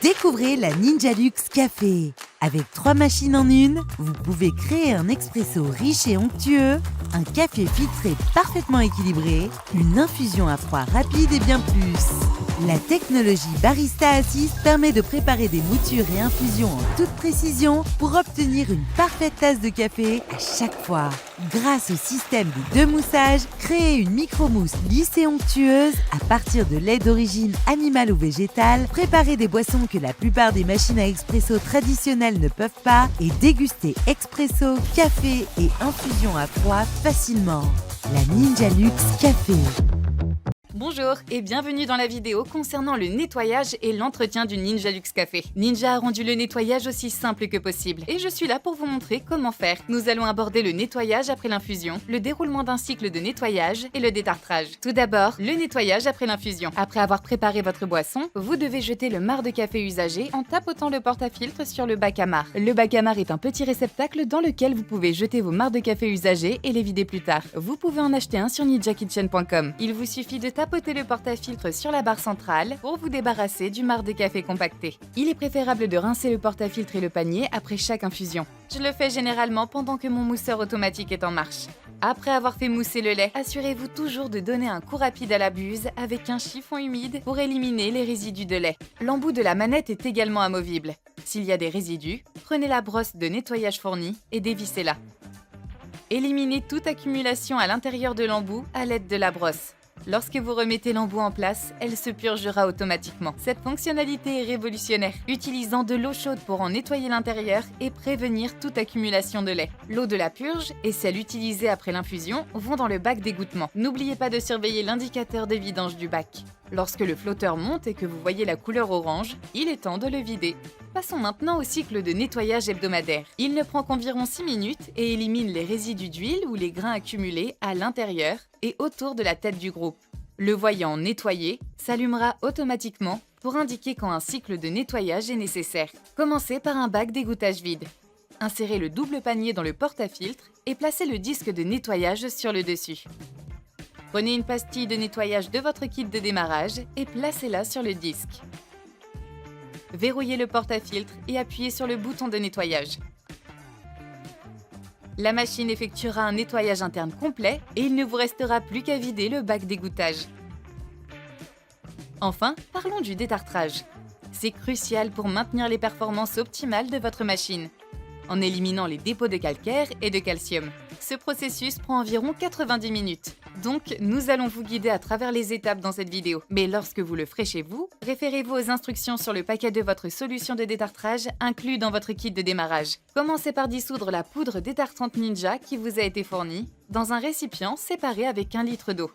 Découvrez la Ninja Luxe Café. Avec 3 machines en une, vous pouvez créer un expresso riche et onctueux, un café filtré parfaitement équilibré, une infusion à froid rapide et bien plus. La technologie Barista Assist permet de préparer des moutures et infusions en toute précision pour obtenir une parfaite tasse de café à chaque fois. Grâce au système des 2 moussages, créez une micro-mousse lisse et onctueuse à partir de lait d'origine animale ou végétale, préparez des boissons que la plupart des machines à expresso traditionnelles ne peuvent pas et dégustez expresso, café et infusion à froid facilement. La Ninja Luxe Café. Bonjour et bienvenue dans la vidéo concernant le nettoyage et l'entretien du Ninja Luxe Café. Ninja a rendu le nettoyage aussi simple que possible et je suis là pour vous montrer comment faire. Nous allons aborder le nettoyage après l'infusion, le déroulement d'un cycle de nettoyage et le détartrage. Tout d'abord, le nettoyage après l'infusion. Après avoir préparé votre boisson, vous devez jeter le marc de café usagé en tapotant le porte-à-filtre sur le bac à marc. Le bac à marc est un petit réceptacle dans lequel vous pouvez jeter vos marcs de café usagés et les vider plus tard. Vous pouvez en acheter un sur ninjakitchen.com. Il vous suffit de tapoter le porte-à-filtre sur la barre centrale pour vous débarrasser du marc de café compacté. Il est préférable de rincer le porte-à-filtre et le panier après chaque infusion. Je le fais généralement pendant que mon mousseur automatique est en marche. Après avoir fait mousser le lait, assurez-vous toujours de donner un coup rapide à la buse avec un chiffon humide pour éliminer les résidus de lait. L'embout de la manette est également amovible. S'il y a des résidus, prenez la brosse de nettoyage fournie et dévissez-la. Éliminez toute accumulation à l'intérieur de l'embout à l'aide de la brosse. Lorsque vous remettez l'embout en place, elle se purgera automatiquement. Cette fonctionnalité est révolutionnaire, utilisant de l'eau chaude pour en nettoyer l'intérieur et prévenir toute accumulation de lait. L'eau de la purge et celle utilisée après l'infusion vont dans le bac d'égouttement. N'oubliez pas de surveiller l'indicateur de vidange du bac. Lorsque le flotteur monte et que vous voyez la couleur orange, il est temps de le vider. Passons maintenant au cycle de nettoyage hebdomadaire. Il ne prend qu'environ 6 minutes et élimine les résidus d'huile ou les grains accumulés à l'intérieur et autour de la tête du groupe. Le voyant nettoyé s'allumera automatiquement pour indiquer quand un cycle de nettoyage est nécessaire. Commencez par un bac d'égouttage vide. Insérez le double panier dans le porte-à-filtre et placez le disque de nettoyage sur le dessus. Prenez une pastille de nettoyage de votre kit de démarrage et placez-la sur le disque. Verrouillez le porte-à-filtre et appuyez sur le bouton de nettoyage. La machine effectuera un nettoyage interne complet et il ne vous restera plus qu'à vider le bac d'égouttage. Enfin, parlons du détartrage. C'est crucial pour maintenir les performances optimales de votre machine, en éliminant les dépôts de calcaire et de calcium. Ce processus prend environ 90 minutes. Donc, nous allons vous guider à travers les étapes dans cette vidéo. Mais lorsque vous le ferez chez vous, référez-vous aux instructions sur le paquet de votre solution de détartrage inclus dans votre kit de démarrage. Commencez par dissoudre la poudre détartrante Ninja qui vous a été fournie dans un récipient séparé avec 1 litre d'eau.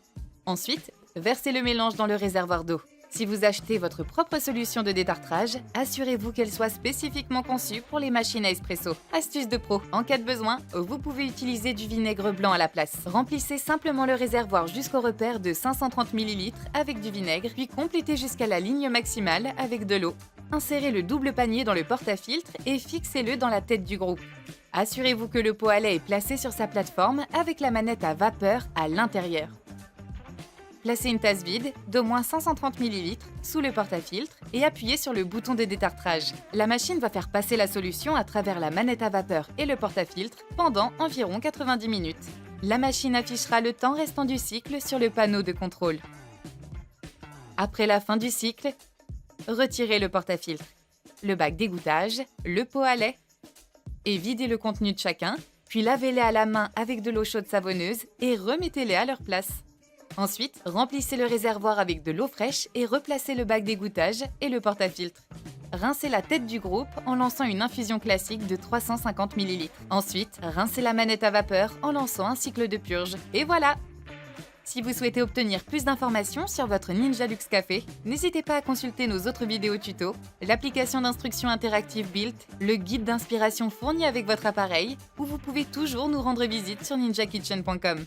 Ensuite, versez le mélange dans le réservoir d'eau. Si vous achetez votre propre solution de détartrage, assurez-vous qu'elle soit spécifiquement conçue pour les machines à espresso. Astuce de pro, en cas de besoin, vous pouvez utiliser du vinaigre blanc à la place. Remplissez simplement le réservoir jusqu'au repère de 530 ml avec du vinaigre, puis complétez jusqu'à la ligne maximale avec de l'eau. Insérez le double panier dans le porte-à-filtre et fixez-le dans la tête du groupe. Assurez-vous que le pot à lait est placé sur sa plateforme avec la manette à vapeur à l'intérieur. Placez une tasse vide d'au moins 530 ml sous le porte-à-filtre et appuyez sur le bouton de détartrage. La machine va faire passer la solution à travers la manette à vapeur et le porte-à-filtre pendant environ 90 minutes. La machine affichera le temps restant du cycle sur le panneau de contrôle. Après la fin du cycle, retirez le porte-à-filtre, le bac d'égouttage, le pot à lait et videz le contenu de chacun, puis lavez-les à la main avec de l'eau chaude savonneuse et remettez-les à leur place. Ensuite, remplissez le réservoir avec de l'eau fraîche et replacez le bac d'égouttage et le porte-à-filtre. Rincez la tête du groupe en lançant une infusion classique de 350 ml. Ensuite, rincez la manette à vapeur en lançant un cycle de purge. Et voilà! Si vous souhaitez obtenir plus d'informations sur votre Ninja Luxe Café, n'hésitez pas à consulter nos autres vidéos tutos, l'application d'instruction interactive Built, le guide d'inspiration fourni avec votre appareil, ou vous pouvez toujours nous rendre visite sur ninjakitchen.com.